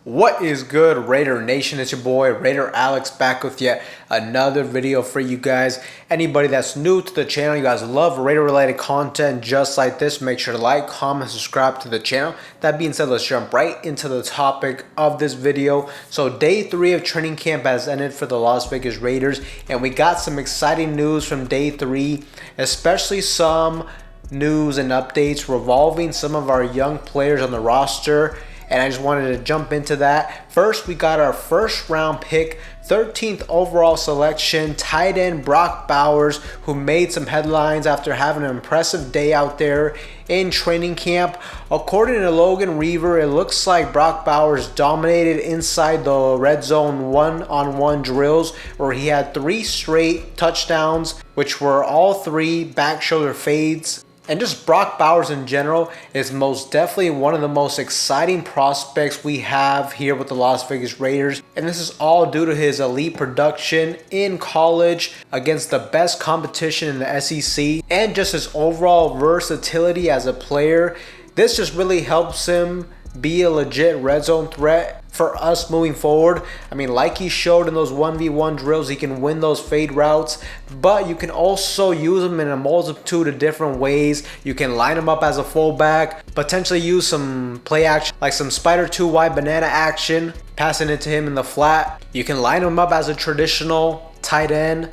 What is good, Raider Nation? It's your boy Raider Alex back with yet another video for you guys. Anybody that's new to the channel, you guys love Raider related content just like this, make sure to like, comment, subscribe to the channel. That being said, let's jump right into the topic of this video. So day 3 of training camp has ended for the Las Vegas Raiders, and we got some exciting news from day 3, especially some news and updates revolving some of our young players on the roster. And I just wanted to jump into that. First, we got our first round pick, 13th overall selection, tight end Brock Bowers, who made some headlines after having an impressive day out there in training camp. According to Logan Reaver, it looks like Brock Bowers dominated inside the red zone one-on-one drills, where he had 3 straight touchdowns, which were all 3 back shoulder fades. And just Brock Bowers in general is most definitely one of the most exciting prospects we have here with the Las Vegas Raiders. And this is all due to his elite production in college against the best competition in the SEC, and just his overall versatility as a player. This just really helps him be a legit red zone threat for us moving forward. I mean, like he showed in those 1v1 drills, he can win those fade routes, but you can also use him in a multitude of different ways. You can line him up as a fullback, potentially use some play action, like some spider 2 wide banana action, passing it to him in the flat. You can line him up as a traditional tight end,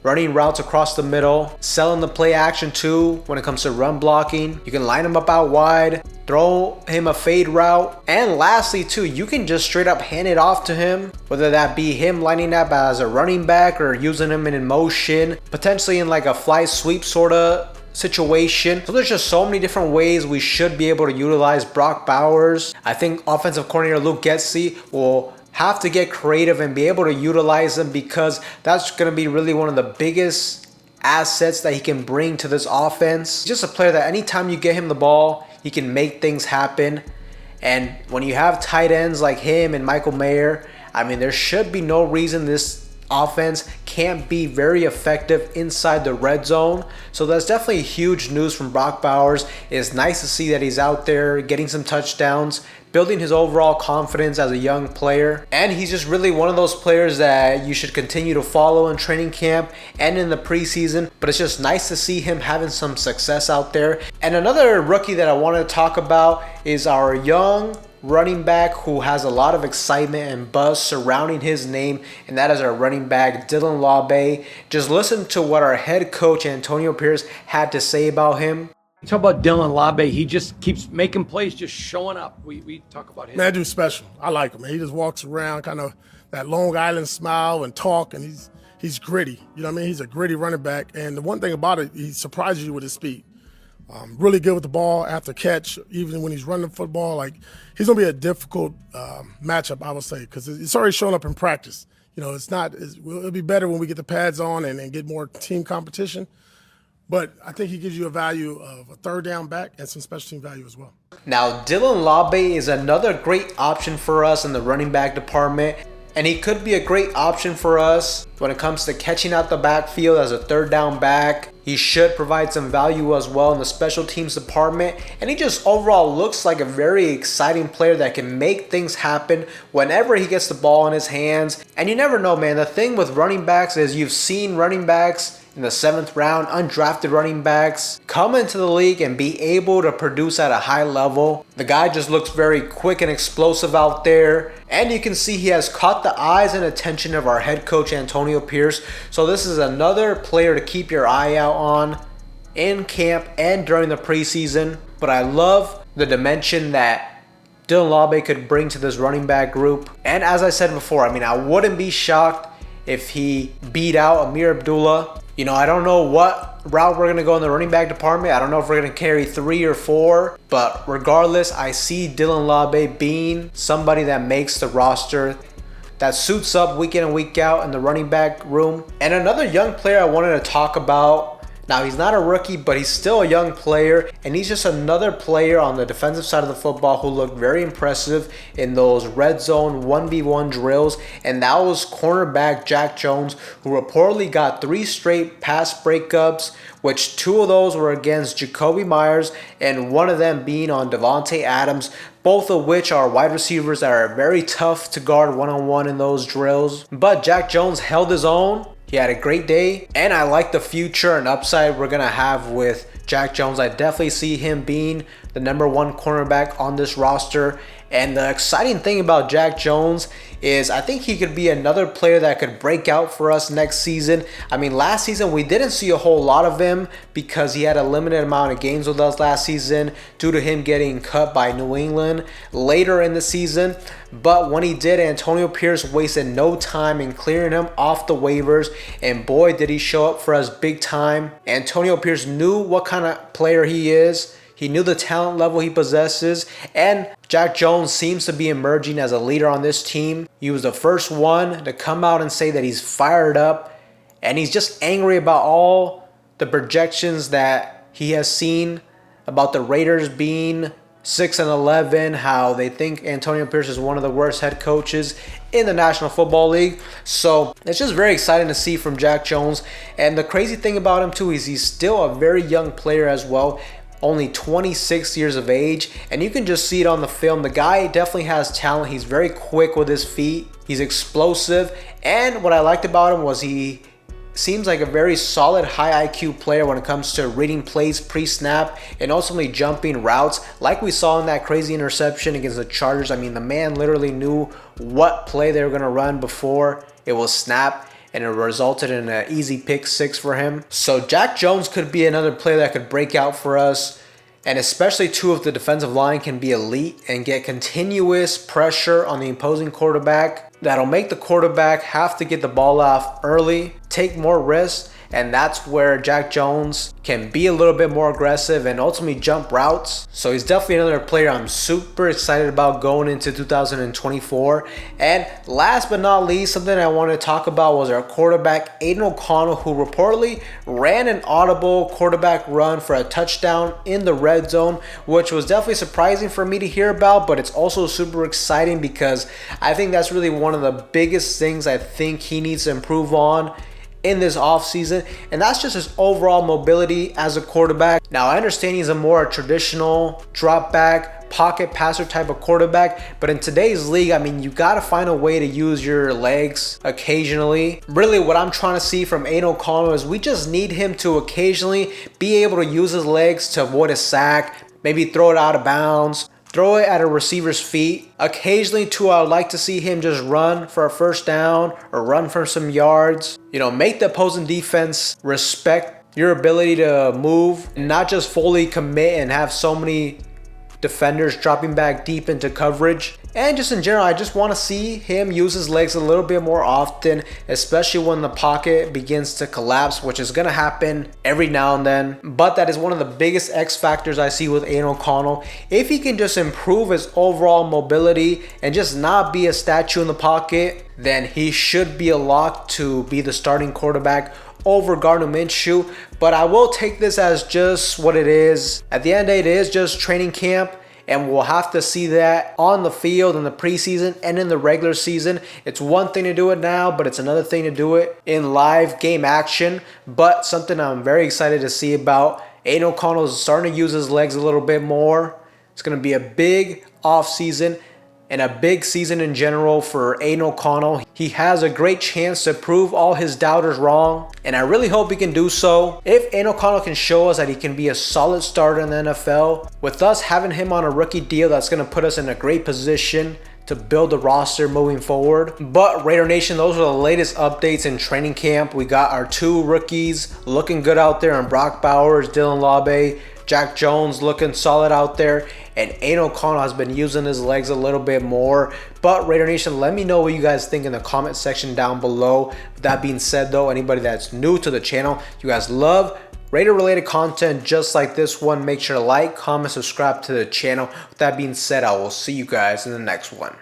running routes across the middle, selling the play action too when it comes to run blocking. You can line him up out wide, throw him a fade route, and lastly too, you can just straight up hand it off to him, whether that be him lining up as a running back or using him in motion, potentially in like a fly sweep sort of situation. So there's just so many different ways we should be able to utilize Brock Bowers. I think offensive coordinator Luke Getsy will have to get creative and be able to utilize him, because that's going to be really one of the biggest assets that he can bring to this offense. He's just a player that anytime you get him the ball, he can make things happen. And when you have tight ends like him and Michael Mayer, I mean, there should be no reason this offense can't be very effective inside the red zone. So that's definitely huge news from Brock Bowers. It's nice to see that he's out there getting some touchdowns, building his overall confidence as a young player. And he's just really one of those players that you should continue to follow in training camp and in the preseason. But it's just nice to see him having some success out there. And another rookie that I want to talk about is our young running back who has a lot of excitement and buzz surrounding his name, and that is our running back Dylan Laube. Just listen to what our head coach Antonio Pierce had to say about him. Talk about Dylan Laube. He just keeps making plays, just showing up. We talk about him. Man, that dude's special. I like him, man. He just walks around, kind of that Long Island smile and talk, and he's gritty. You know what I mean? He's a gritty running back, and the one thing about it, he surprises you with his speed. Really good with the ball after catch, even when he's running the football. Like, he's gonna be a difficult matchup, I would say, because it's already shown up in practice. You know, it'll be better when we get the pads on and get more team competition. But I think he gives you a value of a third down back and some special team value as well. Now, Dylan Laube is another great option for us in the running back department, and he could be a great option for us when it comes to catching out the backfield as a third down back. He should provide some value as well in the special teams department, and he just overall looks like a very exciting player that can make things happen whenever he gets the ball in his hands. And you never know, man. The thing with running backs is you've seen running backs in the 7th round, undrafted running backs, come into the league and be able to produce at a high level. The guy just looks very quick and explosive out there, and you can see he has caught the eyes and attention of our head coach Antonio Pierce. So this is another player to keep your eye out on in camp and during the preseason. But I love the dimension that Dylan Laube could bring to this running back group. And as I said before, I mean, I wouldn't be shocked if he beat out Amir Abdullah. You know, I don't know what route we're going to go in the running back department. I don't know if we're going to carry 3 or 4. But regardless, I see Dylan Laube being somebody that makes the roster, that suits up week in and week out in the running back room. And another young player I wanted to talk about. Now, he's not a rookie, but he's still a young player, and he's just another player on the defensive side of the football who looked very impressive in those red zone 1v1 drills, and that was cornerback Jack Jones, who reportedly got 3 straight pass breakups, which 2 of those were against Jacoby Myers, and one of them being on Devontae Adams. both of which are wide receivers that are very tough to guard one-on-one in those drills. But Jack Jones held his own. He had a great day, and I like the future and upside we're gonna have with Jack Jones. I definitely see him being the #1 cornerback on this roster. And the exciting thing about Jack Jones is I think he could be another player that could break out for us next season. I mean, last season we didn't see a whole lot of him because he had a limited amount of games with us last season due to him getting cut by New England later in the season. But when he did, Antonio Pierce wasted no time in clearing him off the waivers, and boy did he show up for us big time. Antonio Pierce knew what kind of player he is. He knew the talent level he possesses, and Jack Jones seems to be emerging as a leader on this team. He was the first one to come out and say that he's fired up, and he's just angry about all the projections that he has seen about the Raiders being 6-11, how they think Antonio Pierce is one of the worst head coaches in the National Football League. So it's just very exciting to see from Jack Jones. And the crazy thing about him too is he's still a very young player as well. Only 26 years of age, and you can just see it on the film. The guy definitely has talent. He's very quick with his feet. He's explosive, and what I liked about him was he seems like a very solid high IQ player when it comes to reading plays pre-snap and ultimately jumping routes like we saw in that crazy interception against the Chargers. I mean, the man literally knew what play they were going to run before it was snapped, and it resulted in an easy pick 6 for him. So Jack Jones could be another player that could break out for us, and especially too if the defensive line can be elite and get continuous pressure on the opposing quarterback. That'll make the quarterback have to get the ball off early, take more risks, and that's where Jack Jones can be a little bit more aggressive and ultimately jump routes. So he's definitely another player I'm super excited about going into 2024. And last but not least, something I wanted to talk about was our quarterback, Aiden O'Connell, who reportedly ran an audible quarterback run for a touchdown in the red zone, which was definitely surprising for me to hear about, but it's also super exciting because I think that's really one of the biggest things I think he needs to improve on in this offseason, and that's just his overall mobility as a quarterback. Now, I understand he's a more traditional drop back, pocket passer type of quarterback, but in today's league, I mean, you got to find a way to use your legs occasionally. Really, what I'm trying to see from Aiden O'Connell is we just need him to occasionally be able to use his legs to avoid a sack, maybe throw it out of bounds, throw it at a receiver's feet. Occasionally too, I would like to see him just run for a first down or run for some yards. You know, make the opposing defense respect your ability to move and not just fully commit and have so many defenders dropping back deep into coverage. And just in general, I just want to see him use his legs a little bit more often, especially when the pocket begins to collapse, which is going to happen every now and then. But that is one of the biggest X factors I see with Aiden O'Connell. If he can just improve his overall mobility and just not be a statue in the pocket, then he should be a lock to be the starting quarterback over Gardner Minshew. But I will take this as just what it is. At the end of the day, it is just training camp, and we'll have to see that on the field in the preseason and in the regular season. It's one thing to do it now, but it's another thing to do it in live game action. But something I'm very excited to see about. Aiden O'Connell is starting to use his legs a little bit more. It's going to be a big offseason and a big season in general for Aiden O'Connell. He has a great chance to prove all his doubters wrong, and I really hope he can do so. If Aiden O'Connell can show us that he can be a solid starter in the NFL, with us having him on a rookie deal, that's going to put us in a great position to build the roster moving forward. But Raider Nation, those are the latest updates in training camp. We got our 2 rookies looking good out there, and Brock Bowers, Dylan Laube, Jack Jones looking solid out there, and Aiden O'Connell has been using his legs a little bit more. But Raider Nation, let me know what you guys think in the comment section down below. With that being said though, anybody that's new to the channel, you guys love Raider related content just like this one, make sure to like, comment, subscribe to the channel. With that being said, I will see you guys in the next one.